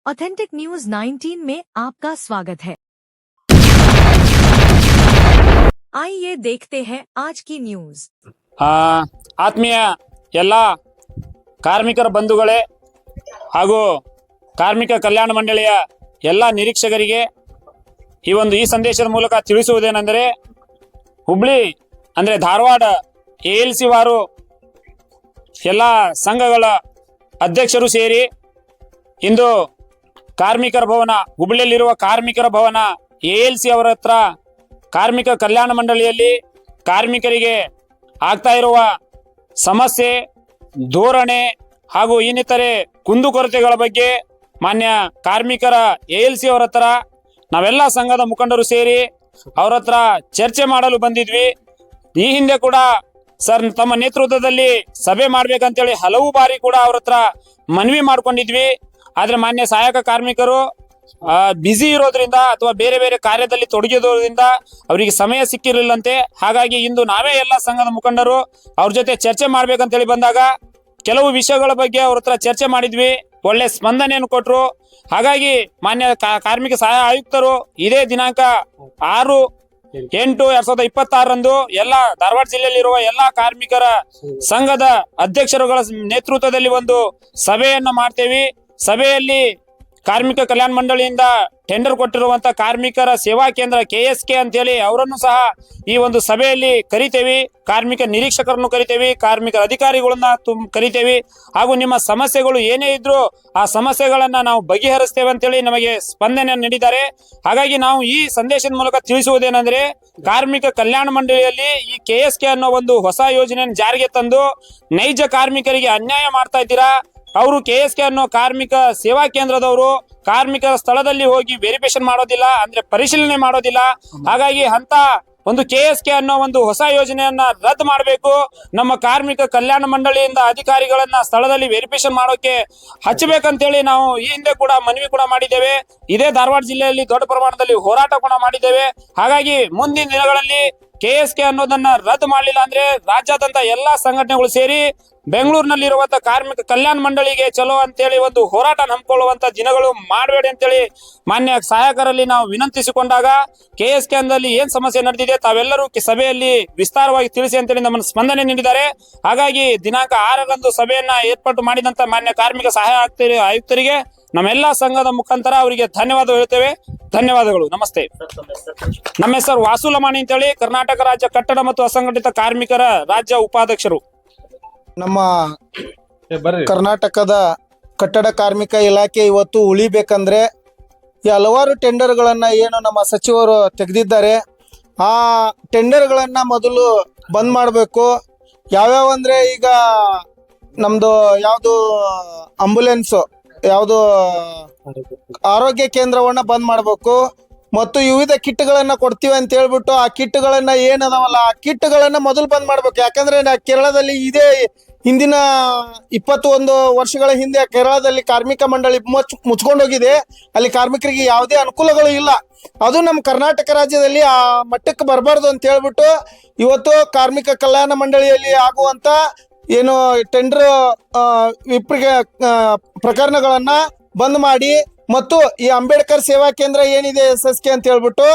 Authentic news 19 में आपका स्वागत है। आइए देखते हैं आज की न्यूज। ಆತ್ಮೀಯ ಎಲ್ಲ ಕಾರ್ಮಿಕರ ಬಂಧುಗಳೇ ಹಾಗೂ ಕಾರ್ಮಿಕ ಕಲ್ಯಾಣ ಮಂಡಳಿಯ ಎಲ್ಲ ನಿರೀಕ್ಷಕರಿಗೆ ಈ ಸಂದೇಶದ ಮೂಲಕ ತಿಳಿಸುವುದೇನೆಂದರೆ, ಹುಬ್ಳಿ ಅಂದರೆ ಧಾರವಾಡ ALC ವಾರು ಎಲ್ಲ ಸಂಘಗಳ ಅಧ್ಯಕ್ಷರು ಸೇರಿ ಇಂದು ಕಾರ್ಮಿಕರ ಭವನ, ಹುಬ್ಳಿಯಲ್ಲಿರುವ ಕಾರ್ಮಿಕರ ಭವನ ALC ಅವರ ಹತ್ರ ಕಾರ್ಮಿಕ ಕಲ್ಯಾಣ ಮಂಡಳಿಯಲ್ಲಿ ಕಾರ್ಮಿಕರಿಗೆ ಆಗ್ತಾ ಇರುವ ಸಮಸ್ಯೆ, ಧೋರಣೆ ಹಾಗೂ ಇನ್ನಿತರೆ ಕುಂದುಕೊರತೆಗಳ ಬಗ್ಗೆ ಮಾನ್ಯ ಕಾರ್ಮಿಕರ ALC ಅವರ ಹತ್ರ ನಾವೆಲ್ಲ ಸಂಘದ ಮುಖಂಡರು ಸೇರಿ ಅವರ ಹತ್ರ ಚರ್ಚೆ ಮಾಡಲು ಬಂದಿದ್ವಿ। ಈ ಹಿಂದೆ ಕೂಡ ಸರ್ ತಮ್ಮ ನೇತೃತ್ವದಲ್ಲಿ ಸಭೆ ಮಾಡ್ಬೇಕಂತೇಳಿ ಹಲವು ಬಾರಿ ಕೂಡ ಅವ್ರ ಹತ್ರ ಮನವಿ ಮಾಡ್ಕೊಂಡಿದ್ವಿ। ಆದ್ರೆ ಮಾನ್ಯ ಸಹಾಯಕ ಕಾರ್ಮಿಕರು ಬಿಸಿ ಇರೋದ್ರಿಂದ ಅಥವಾ ಬೇರೆ ಬೇರೆ ಕಾರ್ಯದಲ್ಲಿ ತೊಡಗಿರೋದ್ರಿಂದ ಅವರಿಗೆ ಸಮಯ ಸಿಕ್ಕಿರಲಿಲ್ಲಂತೆ। ಹಾಗಾಗಿ ಇಂದು ನಾವೇ ಎಲ್ಲ ಸಂಘದ ಮುಖಂಡರು ಅವ್ರ ಜೊತೆ ಚರ್ಚೆ ಮಾಡ್ಬೇಕಂತೇಳಿ ಬಂದಾಗ ಕೆಲವು ವಿಷಯಗಳ ಬಗ್ಗೆ ಅವ್ರ ಹತ್ರ ಚರ್ಚೆ ಮಾಡಿದ್ವಿ, ಒಳ್ಳೆ ಸ್ಪಂದನೆಯನ್ನು ಕೊಟ್ರು। ಹಾಗಾಗಿ ಮಾನ್ಯ ಕಾರ್ಮಿಕ ಸಹಾಯ ಆಯುಕ್ತರು ಇದೇ ದಿನಾಂಕ 6/8/2026 ಎಲ್ಲ ಧಾರವಾಡ ಜಿಲ್ಲೆಯಲ್ಲಿರುವ ಎಲ್ಲಾ ಕಾರ್ಮಿಕರ ಸಂಘದ ಅಧ್ಯಕ್ಷರುಗಳ ನೇತೃತ್ವದಲ್ಲಿ ಒಂದು ಸಭೆಯನ್ನ ಮಾಡ್ತೇವೆ। ಸಭೆಯಲ್ಲಿ ಕಾರ್ಮಿಕ ಕಲ್ಯಾಣ ಮಂಡಳಿಯಿಂದ ಟೆಂಡರ್ ಕೊಟ್ಟಿರುವಂತ ಕಾರ್ಮಿಕರ ಸೇವಾ ಕೇಂದ್ರ KSK ಅಂತೇಳಿ ಅವರನ್ನು ಸಹ ಈ ಒಂದು ಸಭೆಯಲ್ಲಿ ಕರಿತೇವೆ। ಕಾರ್ಮಿಕ ನಿರೀಕ್ಷಕರನ್ನು ಕರಿತೇವೆ, ಕಾರ್ಮಿಕ ಅಧಿಕಾರಿಗಳನ್ನ ಕರಿತೇವೆ, ಹಾಗೂ ನಿಮ್ಮ ಸಮಸ್ಯೆಗಳು ಏನೇ ಇದ್ರು ಆ ಸಮಸ್ಯೆಗಳನ್ನ ನಾವು ಬಗೆಹರಿಸ್ತೇವೆ ಅಂತೇಳಿ ನಮಗೆ ಸ್ಪಂದನೆ ನೀಡಿದ್ದಾರೆ। ಹಾಗಾಗಿ ನಾವು ಈ ಸಂದೇಶದ ಮೂಲಕ ತಿಳಿಸುವುದೇನೆಂದ್ರೆ, ಕಾರ್ಮಿಕ ಕಲ್ಯಾಣ ಮಂಡಳಿಯಲ್ಲಿ ಈ KSK ಅನ್ನೋ ಒಂದು ಹೊಸ ಯೋಜನೆಯನ್ನು ಜಾರಿಗೆ ತಂದು ನೈಜ ಕಾರ್ಮಿಕರಿಗೆ ಅನ್ಯಾಯ ಮಾಡ್ತಾ ಇದ್ದೀರಾ। ಅವರು KSK ಅನ್ನೋ ಕಾರ್ಮಿಕ ಸೇವಾ ಕೇಂದ್ರದವರು ಕಾರ್ಮಿಕರ ಸ್ಥಳದಲ್ಲಿ ಹೋಗಿ ವೆರಿಫಿಕೇಶನ್ ಮಾಡೋದಿಲ್ಲ, ಅಂದ್ರೆ ಪರಿಶೀಲನೆ ಮಾಡೋದಿಲ್ಲ। ಹಾಗಾಗಿ ಅಂತ ಒಂದು KSK ಅನ್ನೋ ಒಂದು ಹೊಸ ಯೋಜನೆಯನ್ನ ರದ್ದು ಮಾಡಬೇಕು। ನಮ್ಮ ಕಾರ್ಮಿಕ ಕಲ್ಯಾಣ ಮಂಡಳಿಯಿಂದ ಅಧಿಕಾರಿಗಳನ್ನ ಸ್ಥಳದಲ್ಲಿ ವೆರಿಫಿಕೇಶನ್ ಮಾಡೋಕೆ ಹಚ್ಚಬೇಕಂತೇಳಿ ನಾವು ಈ ಹಿಂದೆ ಕೂಡ ಮನವಿ ಕೂಡ ಮಾಡಿದ್ದೇವೆ। ಇದೇ ಧಾರವಾಡ ಜಿಲ್ಲೆಯಲ್ಲಿ ದೊಡ್ಡ ಪ್ರಮಾಣದಲ್ಲಿ ಹೋರಾಟ ಕೂಡ ಮಾಡಿದ್ದೇವೆ। ಹಾಗಾಗಿ ಮುಂದಿನ ದಿನಗಳಲ್ಲಿ KSK ಅನ್ನೋದನ್ನ ರದ್ದು ಮಾಡಲಿಲ್ಲ ಅಂದ್ರೆ ರಾಜ್ಯಾದ್ಯಂತ ಎಲ್ಲಾ ಸಂಘಟನೆಗಳು ಸೇರಿ ಬೆಂಗಳೂರಿನಲ್ಲಿರುವಂತ ಕಾರ್ಮಿಕ ಕಲ್ಯಾಣ ಮಂಡಳಿಗೆ ಚಲೋ ಅಂತೇಳಿ ಒಂದು ಹೋರಾಟ ಹಮ್ಮಿಕೊಳ್ಳುವಂತ ದಿನಗಳು ಮಾಡಬೇಡಿ ಅಂತೇಳಿ ಮಾನ್ಯ ಸಹಾಯಕರಲ್ಲಿ ನಾವು ವಿನಂತಿಸಿಕೊಂಡಾಗ KSK ಅಂದಲ್ಲಿ ಏನ್ ಸಮಸ್ಯೆ ನಡೆದಿದೆ ತಾವೆಲ್ಲರೂ ಸಭೆಯಲ್ಲಿ ವಿಸ್ತಾರವಾಗಿ ತಿಳಿಸಿ ಅಂತೇಳಿ ನಮ್ಮನ್ನು ಸ್ಪಂದನೆ ನೀಡಿದ್ದಾರೆ। ಹಾಗಾಗಿ ದಿನಾಂಕ 6ರಂದು ಸಭೆಯನ್ನ ಏರ್ಪಾಟು ಮಾಡಿದಂತ ಮಾನ್ಯ ಕಾರ್ಮಿಕ ಸಹಾಯ ಆಯುಕ್ತರಿಗೆ ನಮ್ಮೆಲ್ಲಾ ಸಂಘದ ಮುಖಾಂತರ ಅವರಿಗೆ ಧನ್ಯವಾದ ಹೇಳ್ತೇವೆ। ಧನ್ಯವಾದಗಳು, ನಮಸ್ತೆ। ನಮ್ಮ ಹೆಸರು ವಾಸು ಲಮಾಣಿ ಅಂತೇಳಿ, ಕರ್ನಾಟಕ ರಾಜ್ಯ ಕಟ್ಟಡ ಮತ್ತು ಅಸಂಘಟಿತ ಕಾರ್ಮಿಕರ ರಾಜ್ಯ ಉಪಾಧ್ಯಕ್ಷರು। ನಮ್ಮ ಕರ್ನಾಟಕದ ಕಟ್ಟಡ ಕಾರ್ಮಿಕ ಇಲಾಖೆ ಇವತ್ತು ಉಳಿಬೇಕಂದ್ರೆ ಈ ಹಲವಾರು ಟೆಂಡರ್ಗಳನ್ನ ಏನು ನಮ್ಮ ಸಚಿವರು ತೆಗೆದಿದ್ದಾರೆ ಆ ಟೆಂಡರ್ಗಳನ್ನ ಮೊದಲು ಬಂದ್ ಮಾಡಬೇಕು। ಯಾವ್ಯಾವ ಅಂದ್ರೆ ಈಗ ನಮ್ದು ಯಾವುದು ಆಂಬುಲೆನ್ಸ್, ಯಾವುದು ಆರೋಗ್ಯ ಕೇಂದ್ರವನ್ನ ಬಂದ್ ಮಾಡಬೇಕು, ಮತ್ತು ವಿವಿಧ ಕಿಟ್ಗಳನ್ನ ಕೊಡ್ತೀವಿ ಅಂತ ಹೇಳ್ಬಿಟ್ಟು ಆ ಕಿಟ್ಗಳನ್ನ ಏನದಾವಲ್ಲ ಆ ಕಿಟ್ಗಳನ್ನ ಮೊದಲು ಬಂದ್ ಮಾಡ್ಬೇಕು। ಯಾಕಂದ್ರೆ ಕೇರಳದಲ್ಲಿ ಇದೇ ಹಿಂದಿನ 21 ವರ್ಷಗಳ ಹಿಂದೆ ಕೇರಳದಲ್ಲಿ ಕಾರ್ಮಿಕ ಮಂಡಳಿ ಮುಚ್ಕೊಂಡೋಗಿದೆ, ಅಲ್ಲಿ ಕಾರ್ಮಿಕರಿಗೆ ಯಾವುದೇ ಅನುಕೂಲಗಳು ಇಲ್ಲ। ಅದು ನಮ್ಮ ಕರ್ನಾಟಕ ರಾಜ್ಯದಲ್ಲಿ ಆ ಮಟ್ಟಕ್ಕೆ ಬರಬಾರ್ದು ಅಂತ ಹೇಳ್ಬಿಟ್ಟು ಇವತ್ತು ಕಾರ್ಮಿಕ ಕಲ್ಯಾಣ ಮಂಡಳಿಯಲ್ಲಿ ಆಗುವಂತ ಏನು ಟೆಂಡರ್ ಪ್ರಕರಣಗಳನ್ನ ಬಂದ್ ಮಾಡಿ, ಮತ್ತು ಈ ಅಂಬೇಡ್ಕರ್ ಸೇವಾ ಕೇಂದ್ರ ಏನಿದೆ SSK ಅಂತ ಹೇಳ್ಬಿಟ್ಟು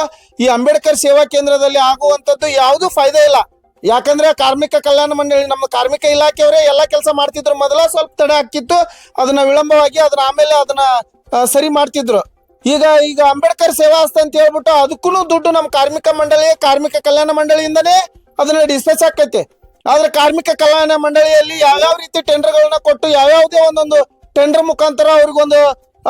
ಈ ಅಂಬೇಡ್ಕರ್ ಸೇವಾ ಕೇಂದ್ರದಲ್ಲಿ ಆಗುವಂತದ್ದು ಯಾವುದು ಫಾಯ್ದೆ ಇಲ್ಲ। ಯಾಕಂದ್ರೆ ಕಾರ್ಮಿಕ ಕಲ್ಯಾಣ ಮಂಡಳಿ ನಮ್ಮ ಕಾರ್ಮಿಕ ಇಲಾಖೆಯವರೇ ಎಲ್ಲ ಕೆಲಸ ಮಾಡ್ತಿದ್ರು, ಮೊದಲ ಸ್ವಲ್ಪ ತಡೆ ಆಗ್ತಿತ್ತು, ಅದನ್ನ ವಿಳಂಬವಾಗಿ ಅದನ್ನ ಆಮೇಲೆ ಅದನ್ನ ಸರಿ ಮಾಡ್ತಿದ್ರು। ಈಗ ಅಂಬೇಡ್ಕರ್ ಸೇವಾ ಹಸ್ತ ಅಂತ ಹೇಳ್ಬಿಟ್ಟು ಅದಕ್ಕೂ ದುಡ್ಡು ನಮ್ಮ ಕಾರ್ಮಿಕ ಕಲ್ಯಾಣ ಮಂಡಳಿಯಿಂದನೇ ಅದನ್ನ ಡಿಸ್ಪೆಚ್ ಆಕೈತೆ। ಆದ್ರೆ ಕಾರ್ಮಿಕ ಕಲ್ಯಾಣ ಮಂಡಳಿಯಲ್ಲಿ ಯಾವ್ಯಾವ ರೀತಿ ಟೆಂಡರ್ಗಳನ್ನ ಕೊಟ್ಟು ಯಾವ್ಯಾವುದೇ ಒಂದೊಂದು ಟೆಂಡರ್ ಮುಖಾಂತರ ಅವ್ರಿಗೊಂದು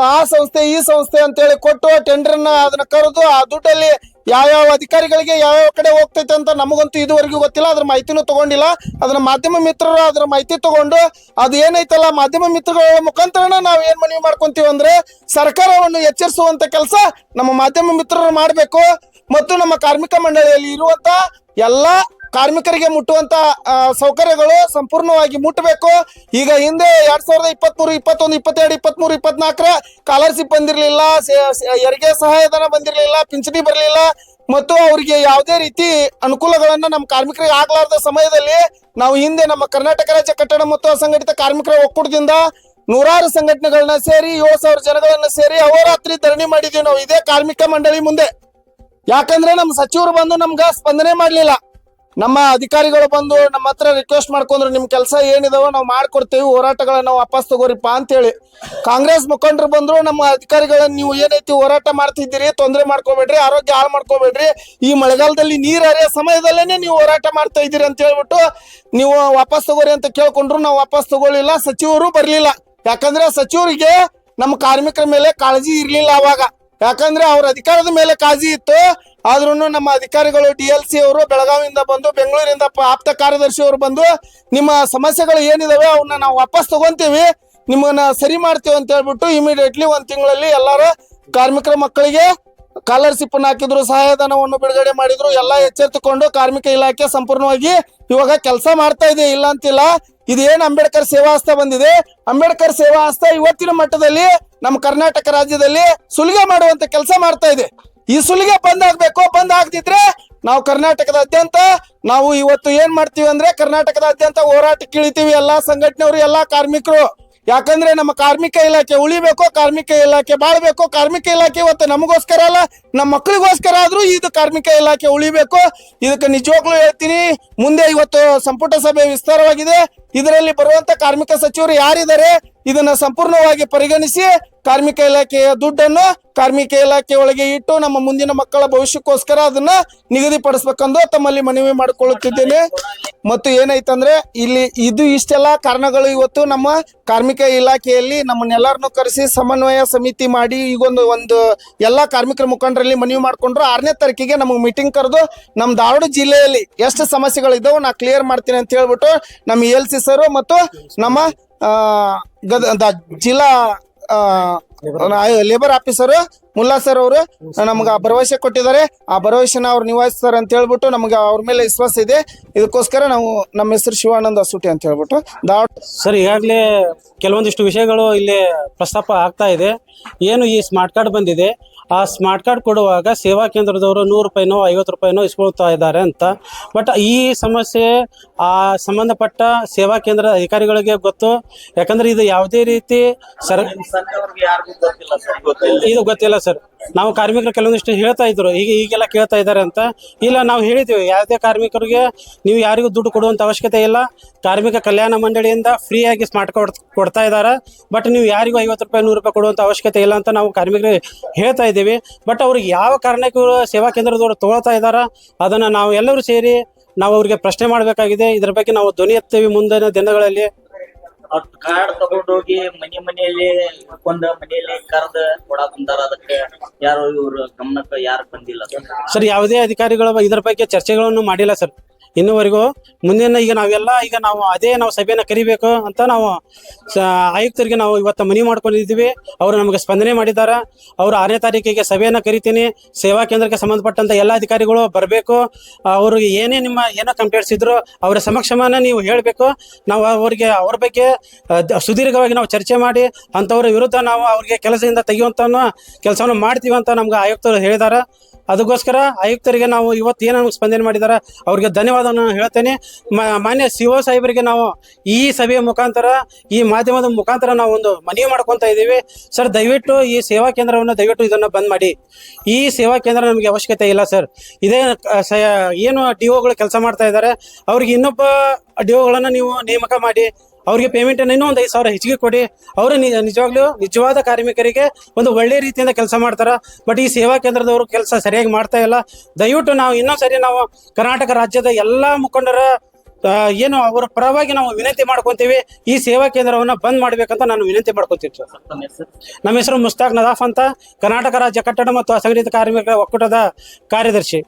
ಆ ಸಂಸ್ಥೆ ಈ ಸಂಸ್ಥೆ ಅಂತೇಳಿ ಕೊಟ್ಟು ಟೆಂಡರ್ನ ಅದನ್ನ ಕರೆದು ಆ ದುಡ್ಡಲ್ಲಿ ಯಾವ್ಯಾವ ಅಧಿಕಾರಿಗಳಿಗೆ ಯಾವ್ಯಾವ ಕಡೆ ಹೋಗ್ತೈತೆ ಅಂತ ನಮಗಂತೂ ಇದುವರೆಗೂ ಗೊತ್ತಿಲ್ಲ, ಅದ್ರ ಮಾಹಿತಿನೂ ತಗೊಂಡಿಲ್ಲ। ಅದನ್ನ ಮಾಧ್ಯಮ ಮಿತ್ರರು ಅದ್ರ ಮಾಹಿತಿ ತಗೊಂಡು ಅದು ಏನೈತಲ್ಲ ಮಾಧ್ಯಮ ಮಿತ್ರಗಳ ಮುಖಾಂತರನ ನಾವ್ ಏನ್ ಮನವಿ ಮಾಡ್ಕೊಂತೀವಿ ಅಂದ್ರೆ ಸರ್ಕಾರವನ್ನು ಎಚ್ಚರಿಸುವಂತ ಕೆಲಸ ನಮ್ಮ ಮಾಧ್ಯಮ ಮಿತ್ರರು ಮಾಡ್ಬೇಕು, ಮತ್ತು ನಮ್ಮ ಕಾರ್ಮಿಕ ಮಂಡಳಿಯಲ್ಲಿ ಇರುವಂತ ಎಲ್ಲಾ ಕಾರ್ಮಿಕರಿಗೆ ಮುಟ್ಟುವಂತ ಸೌಕರ್ಯಗಳು ಸಂಪೂರ್ಣವಾಗಿ ಮುಟ್ಟಬೇಕು। ಈಗ ಹಿಂದೆ 2023, 21, 22, 23, 24 ಸ್ಕಾಲರ್ಶಿಪ್ ಬಂದಿರಲಿಲ್ಲ, ಹೆರಿಗೆ ಸಹಾಯಧನ ಬಂದಿರಲಿಲ್ಲ, ಪಿಂಚಣಿ ಬರಲಿಲ್ಲ, ಮತ್ತು ಅವರಿಗೆ ಯಾವುದೇ ರೀತಿ ಅನುಕೂಲಗಳನ್ನ ನಮ್ಮ ಕಾರ್ಮಿಕರಿಗೆ ಆಗ್ಲಾರ್ದ ಸಮಯದಲ್ಲಿ ನಾವು ಹಿಂದೆ ನಮ್ಮ ಕರ್ನಾಟಕ ರಾಜ್ಯ ಕಟ್ಟಡ ಮತ್ತು ಅಸಂಘಟಿತ ಕಾರ್ಮಿಕರ ಒಕ್ಕೂಟದಿಂದ ನೂರಾರು ಸಂಘಟನೆಗಳನ್ನ ಸೇರಿ 7,000 ಜನಗಳನ್ನ ಸೇರಿ ಅಹೋರಾತ್ರಿ ಧರಣಿ ಮಾಡಿದೀವಿ ನಾವು ಇದೇ ಕಾರ್ಮಿಕ ಮಂಡಳಿ ಮುಂದೆ. ಯಾಕಂದ್ರೆ ನಮ್ಮ ಸಚಿವರು ಬಂದು ನಮ್ಗ ಸ್ಪಂದನೆ ಮಾಡ್ಲಿಲ್ಲ. ನಮ್ಮ ಅಧಿಕಾರಿಗಳು ಬಂದು ನಮ್ಮ ಹತ್ರ ರಿಕ್ವೆಸ್ಟ್ ಮಾಡ್ಕೊಂಡ್ರು, ನಿಮ್ ಕೆಲಸ ಏನಿದಾವ ನಾವು ಮಾಡ್ಕೊಡ್ತೇವಿ, ಹೋರಾಟಗಳನ್ನ ವಾಪಸ್ ತಗೋರಿಪ್ಪ ಅಂತ ಹೇಳಿ. ಕಾಂಗ್ರೆಸ್ ಮುಖಂಡರು ಬಂದ್ರು, ನಮ್ಮ ಅಧಿಕಾರಿಗಳನ್ನ ನೀವು ಏನೈತಿ ಹೋರಾಟ ಮಾಡ್ತಿದ್ದೀರಿ, ತೊಂದರೆ ಮಾಡ್ಕೋಬೇಡ್ರಿ, ಆರೋಗ್ಯ ಹಾಳು ಮಾಡ್ಕೋಬೇಡ್ರಿ, ಈ ಮಳೆಗಾಲದಲ್ಲಿ ನೀರ್ ಹರಿಯೋ ಸಮಯದಲ್ಲೇನೆ ನೀವು ಹೋರಾಟ ಮಾಡ್ತಾ ಇದ್ದೀರಿ ಅಂತ ಹೇಳ್ಬಿಟ್ಟು ನೀವು ವಾಪಸ್ ತಗೋರಿ ಅಂತ ಕೇಳ್ಕೊಂಡ್ರು. ನಾವು ವಾಪಸ್ ತಗೊಳ್ಳಿಲ್ಲ, ಸಚಿವರು ಬರ್ಲಿಲ್ಲ. ಯಾಕಂದ್ರೆ ಸಚಿವರಿಗೆ ನಮ್ಮ ಕಾರ್ಮಿಕರ ಮೇಲೆ ಕಾಳಜಿ ಇರ್ಲಿಲ್ಲ ಅವಾಗ. ಯಾಕಂದ್ರೆ ಅವ್ರ ಅಧಿಕಾರದ ಮೇಲೆ ಕಾಳಜಿ ಇತ್ತು. ಆದ್ರೂ ನಮ್ಮ ಅಧಿಕಾರಿಗಳು DLC ಅವರು ಬೆಳಗಾವಿಯಿಂದ ಬಂದು, ಬೆಂಗಳೂರಿಂದ ಆಪ್ತ ಕಾರ್ಯದರ್ಶಿ ಅವರು ಬಂದು, ನಿಮ್ಮ ಸಮಸ್ಯೆಗಳು ಏನಿದಾವೆ ಅವನ್ನ ನಾವು ವಾಪಸ್ ತಗೊಂತೀವಿ, ನಿಮ್ಮನ್ನ ಸರಿ ಮಾಡ್ತೀವಿ ಅಂತ ಹೇಳ್ಬಿಟ್ಟು ಇಮಿಡಿಯೇಟ್ಲಿ 1 ತಿಂಗಳಲ್ಲಿ ಎಲ್ಲಾರು ಕಾರ್ಮಿಕರ ಮಕ್ಕಳಿಗೆ ಸ್ಕಾಲರ್ಶಿಪ್ ಹಾಕಿದ್ರು, ಸಹಾಯಧನವನ್ನು ಬಿಡುಗಡೆ ಮಾಡಿದ್ರು. ಎಲ್ಲ ಎಚ್ಚೆತ್ತುಕೊಂಡು ಕಾರ್ಮಿಕ ಇಲಾಖೆ ಸಂಪೂರ್ಣವಾಗಿ ಇವಾಗ ಕೆಲಸ ಮಾಡ್ತಾ ಇದೆ, ಇಲ್ಲ ಅಂತಿಲ್ಲ. ಇದೇನ್ ಅಂಬೇಡ್ಕರ್ ಸೇವಾ ಹಸ್ತ ಬಂದಿದೆ, ಅಂಬೇಡ್ಕರ್ ಸೇವಾ ಹಸ್ತ ಇವತ್ತಿನ ಮಟ್ಟದಲ್ಲಿ ನಮ್ಮ ಕರ್ನಾಟಕ ರಾಜ್ಯದಲ್ಲಿ ಸುಲಿಗೆ ಮಾಡುವಂತ ಕೆಲಸ ಮಾಡ್ತಾ ಇದೆ. ಈ ಸುಲಿಗೆ ಬಂದ್ ಆಗ್ಬೇಕು. ಬಂದ್ ಆಗದಿದ್ರೆ ನಾವು ಕರ್ನಾಟಕದಾದ್ಯಂತ ನಾವು ಇವತ್ತು ಏನ್ ಮಾಡ್ತೀವಿ ಅಂದ್ರೆ ಕರ್ನಾಟಕದಾದ್ಯಂತ ಹೋರಾಟಕ್ಕೆ ಇಳಿತೀವಿ, ಎಲ್ಲಾ ಸಂಘಟನೆಯವರು, ಎಲ್ಲಾ ಕಾರ್ಮಿಕರು. ಯಾಕಂದ್ರೆ ನಮ್ಮ ಕಾರ್ಮಿಕ ಇಲಾಖೆ ಉಳಿಬೇಕು, ಕಾರ್ಮಿಕ ಇಲಾಖೆ ಬಾಳ್ಬೇಕು. ಕಾರ್ಮಿಕ ಇಲಾಖೆ ಇವತ್ತು ನಮಗೋಸ್ಕರ ಅಲ್ಲ, ನಮ್ಮ ಮಕ್ಕಳಿಗೋಸ್ಕರ ಆದ್ರೂ ಇದು ಕಾರ್ಮಿಕ ಇಲಾಖೆ ಉಳಿಬೇಕು. ಇದಕ್ಕೆ ನಿಜವಾಗ್ಲೂ ಹೇಳ್ತೀನಿ, ಮುಂದೆ ಇವತ್ತು ಸಂಪುಟ ಸಭೆ ವಿಸ್ತಾರವಾಗಿದೆ. ಇದರಲ್ಲಿ ಬರುವಂತ ಕಾರ್ಮಿಕ ಸಚಿವರು ಯಾರಿದ್ದಾರೆ ಇದನ್ನ ಸಂಪೂರ್ಣವಾಗಿ ಪರಿಗಣಿಸಿ ಕಾರ್ಮಿಕ ಇಲಾಖೆಯ ದುಡ್ಡನ್ನು ಕಾರ್ಮಿಕ ಇಲಾಖೆ ಒಳಗೆ ಇಟ್ಟು ನಮ್ಮ ಮುಂದಿನ ಮಕ್ಕಳ ಭವಿಷ್ಯಕ್ಕೋಸ್ಕರ ಅದನ್ನ ನಿಗದಿಪಡಿಸ್ಬೇಕೆಂದು ತಮ್ಮಲ್ಲಿ ಮನವಿ ಮಾಡಿಕೊಳ್ಳುತ್ತಿದ್ದೇನೆ. ಮತ್ತು ಏನೈತಂದ್ರೆ ಇಲ್ಲಿ ಇಷ್ಟೆಲ್ಲ ಕಾರಣಗಳು ಇವತ್ತು ನಮ್ಮ ಕಾರ್ಮಿಕ ಇಲಾಖೆಯಲ್ಲಿ ನಮ್ಮನ್ನೆಲ್ಲರನ್ನು ಕರೆಸಿ ಸಮನ್ವಯ ಸಮಿತಿ ಮಾಡಿ ಒಂದು ಎಲ್ಲಾ ಕಾರ್ಮಿಕರ ಮುಖಂಡರಲ್ಲಿ ಮನವಿ ಮಾಡ್ಕೊಂಡ್ರು. 6ನೇ ತಾರೀಕಿಗೆ ನಮಗೆ ಮೀಟಿಂಗ್ ಕರೆದು ನಮ್ಮ ಧಾರವಾಡ ಜಿಲ್ಲೆಯಲ್ಲಿ ಎಷ್ಟು ಸಮಸ್ಯೆಗಳಿದ್ದಾವೆ ನಾ ಕ್ಲಿಯರ್ ಮಾಡ್ತೀನಿ ಅಂತ ಹೇಳ್ಬಿಟ್ಟು ನಮ್ಮ ELC ಸರ್ ಮತ್ತು ನಮ್ಮ ಜಿಲ್ಲಾ ಲೇಬರ್ ಆಫೀಸರ್ ಮುಲ್ಲಾ ಸರ್ ಅವರು ನಮ್ಗೆ ಭರವಸೆ ಕೊಟ್ಟಿದ್ದಾರೆ. ಆ ಭರವಸೆನ ಅವ್ರು ನಿಭಾಯಿಸ್ತಾರೆ ಅಂತ ಹೇಳ್ಬಿಟ್ಟು ನಮ್ಗೆ ಅವ್ರ ಮೇಲೆ ವಿಶ್ವಾಸ ಇದೆ. ಇದಕ್ಕೋಸ್ಕರ ನಾವು ನಮ್ಮ ಹೆಸರು ಶಿವಾನಂದ ಅಸೂಟಿ ಅಂತ ಹೇಳ್ಬಿಟ್ಟು ಸರ್ ಈಗಾಗಲೇ ಕೆಲವೊಂದಿಷ್ಟು ವಿಷಯಗಳು ಇಲ್ಲಿ ಪ್ರಸ್ತಾಪ ಆಗ್ತಾ ಇದೆ. ಏನು ಈ ಸ್ಮಾರ್ಟ್ ಕಾರ್ಡ್ ಬಂದಿದೆ, ಆ ಸ್ಮಾರ್ಟ್ ಕಾರ್ಡ್ ಕೊಡುವಾಗ ಸೇವಾ ಕೇಂದ್ರದವರು 100 ರೂಪಾಯಿನೋ 50 ರೂಪಾಯಿನೋ ಇಸ್ಕೊಳ್ತಾ ಇದ್ದಾರೆ ಅಂತ. ಬಟ್ ಈ ಸಮಸ್ಯೆ ಆ ಸಂಬಂಧಪಟ್ಟ ಸೇವಾ ಕೇಂದ್ರದ ಅಧಿಕಾರಿಗಳಿಗೆ ಗೊತ್ತು. ಯಾಕಂದ್ರೆ ಇದು ಯಾವುದೇ ರೀತಿ ಇದು ಗೊತ್ತಿಲ್ಲ ಸರ್. ನಾವು ಕಾರ್ಮಿಕರು ಕೆಲವೊಂದಿಷ್ಟು ಹೇಳ್ತಾ ಇದ್ರು, ಈಗೆಲ್ಲ ಕೇಳ್ತಾ ಇದ್ದಾರೆ ಅಂತ. ಇಲ್ಲ, ನಾವು ಹೇಳಿದ್ದೀವಿ ಯಾವುದೇ ಕಾರ್ಮಿಕರಿಗೆ ನೀವು ಯಾರಿಗೂ ದುಡ್ಡು ಕೊಡುವಂಥ ಅವಶ್ಯಕತೆ ಇಲ್ಲ. ಕಾರ್ಮಿಕ ಕಲ್ಯಾಣ ಮಂಡಳಿಯಿಂದ ಫ್ರೀಯಾಗಿ ಸ್ಮಾರ್ಟ್ ಕಾರ್ಡ್ ಕೊಡ್ತಾ ಇದ್ದಾರೆ. ಬಟ್ ನೀವು ಯಾರಿಗೂ 50 ರೂಪಾಯಿ 100 ರೂಪಾಯಿ ಕೊಡುವಂಥ ಅವಶ್ಯಕತೆ ಇಲ್ಲ ಅಂತ ನಾವು ಕಾರ್ಮಿಕರಿಗೆ ಹೇಳ್ತಾ ಇದ್ದೀವಿ. ಬಟ್ ಅವ್ರಿಗೆ ಯಾವ ಕಾರಣಕ್ಕೂ ಸೇವಾ ಕೇಂದ್ರದವರು ತಗೊಳ್ತಾ ಇದ್ದಾರೆ ಅದನ್ನು ನಾವು ಎಲ್ಲರೂ ಸೇರಿ ನಾವು ಅವ್ರಿಗೆ ಪ್ರಶ್ನೆ ಮಾಡಬೇಕಾಗಿದೆ. ಇದ್ರ ಬಗ್ಗೆ ನಾವು ಧ್ವನಿ ಎತ್ತೀವಿ ಮುಂದಿನ ದಿನಗಳಲ್ಲಿ. ಕಾರ್ಡ್ ತಗೊಂಡೋಗಿ ಮನೆಯಲ್ಲಿ ಮನೆಯಲ್ಲಿ ಕರೆದು ಕೊಡಾಕ್ ಕುಂತಾರ. ಅದಕ್ಕೆ ಯಾರು ಇವ್ರ ಗಮನಕ್ಕೆ ಯಾರು ಬಂದಿಲ್ಲ ಸರ್. ಯಾವುದೇ ಅಧಿಕಾರಿಗಳು ಇದ್ರ ಬಗ್ಗೆ ಚರ್ಚೆಗಳನ್ನು ಮಾಡಿಲ್ಲ ಸರ್ ಇನ್ನುವರೆಗೂ. ಮುಂದಿನ ನಾವು ಸಭೆಯನ್ನು ಕರಿಬೇಕು ಅಂತ ನಾವು ಆಯುಕ್ತರಿಗೆ ನಾವು ಇವತ್ತು ಮನವಿ ಮಾಡ್ಕೊಂಡಿದ್ದೀವಿ. ಅವರು ನಮಗೆ ಸ್ಪಂದನೆ ಮಾಡಿದ್ದಾರೆ. ಅವರು 6ನೇ ತಾರೀಕಿಗೆ ಸಭೆಯನ್ನು ಕರಿತೀನಿ. ಸೇವಾ ಕೇಂದ್ರಕ್ಕೆ ಸಂಬಂಧಪಟ್ಟಂತ ಎಲ್ಲ ಅಧಿಕಾರಿಗಳು ಬರಬೇಕು. ಅವ್ರಿಗೆ ಏನೋ ಕಂಪ್ಲೇಂಟ್ಸ್ ಇದ್ರು ಅವರ ಸಮಕ್ಷಮನ ನೀವು ಹೇಳಬೇಕು. ನಾವು ಅವ್ರ ಬಗ್ಗೆ ಸುದೀರ್ಘವಾಗಿ ನಾವು ಚರ್ಚೆ ಮಾಡಿ ಅಂಥವ್ರ ವಿರುದ್ಧ ನಾವು ಅವ್ರಿಗೆ ಕೆಲಸದಿಂದ ತೆಗೆಯುವಂತ ಕೆಲಸವನ್ನು ಮಾಡ್ತೀವಿ ಅಂತ ನಮ್ಗೆ ಆಯುಕ್ತರು ಹೇಳಿದ್ದಾರೆ. ಅದಕ್ಕೋಸ್ಕರ ಆಯುಕ್ತರಿಗೆ ನಾವು ಇವತ್ತು ಏನು ಸ್ಪಂದನೆ ಮಾಡಿದ್ದಾರೆ ಅವ್ರಿಗೆ ಧನ್ಯವಾದವನ್ನು ಹೇಳ್ತೇನೆ. ಮಾನ್ಯ CO ಸಾಹೇಬರಿಗೆ ನಾವು ಈ ಸಭೆಯ ಮುಖಾಂತರ, ಈ ಮಾಧ್ಯಮದ ಮುಖಾಂತರ ನಾವು ಒಂದು ಮನವಿ ಮಾಡ್ಕೊತಾ ಇದ್ದೀವಿ. ಸರ್, ದಯವಿಟ್ಟು ಈ ಸೇವಾ ಕೇಂದ್ರವನ್ನು ದಯವಿಟ್ಟು ಇದನ್ನು ಬಂದ್ ಮಾಡಿ. ಈ ಸೇವಾ ಕೇಂದ್ರ ನಮಗೆ ಅವಶ್ಯಕತೆ ಇಲ್ಲ ಸರ್. ಇದೇ ಏನು DOಗಳು ಕೆಲಸ ಮಾಡ್ತಾ ಇದ್ದಾರೆ, ಅವ್ರಿಗೆ ಇನ್ನೊಬ್ಬ DOಗಳನ್ನು ನೀವು ನೇಮಕ ಮಾಡಿ ಅವ್ರಿಗೆ ಪೇಮೆಂಟ್ ಇನ್ನೂ ಒಂದು 5,000 ಹೆಚ್ಚಿಗೆ ಕೊಡಿ. ಅವರು ನಿಜವಾದ ಕಾರ್ಮಿಕರಿಗೆ ಒಂದು ಒಳ್ಳೆ ರೀತಿಯಿಂದ ಕೆಲಸ ಮಾಡ್ತಾರೆ. ಬಟ್ ಈ ಸೇವಾ ಕೇಂದ್ರದವರು ಕೆಲಸ ಸರಿಯಾಗಿ ಮಾಡ್ತಾ ಇಲ್ಲ. ದಯವಿಟ್ಟು ನಾವು ಇನ್ನೊಂದ್ಸರಿ ನಾವು ಕರ್ನಾಟಕ ರಾಜ್ಯದ ಎಲ್ಲಾ ಮುಖಂಡರ ಏನು ಅವರ ಪರವಾಗಿ ನಾವು ವಿನಂತಿ ಮಾಡ್ಕೊಂತೀವಿ. ಈ ಸೇವಾ ಕೇಂದ್ರವನ್ನು ಬಂದ್ ಮಾಡ್ಬೇಕಂತ ನಾನು ವಿನಂತಿ ಮಾಡ್ಕೊತೀನಿ ಸರ್. ನಮ್ಮ ಹೆಸರು ಮುಸ್ತಾಕ್ ನದಾಫ್ ಅಂತ, ಕರ್ನಾಟಕ ರಾಜ್ಯ ಕಟ್ಟಡ ಮತ್ತು ಅಸಂಘಟಿತ ಕಾರ್ಮಿಕರ ಒಕ್ಕೂಟದ ಕಾರ್ಯದರ್ಶಿ.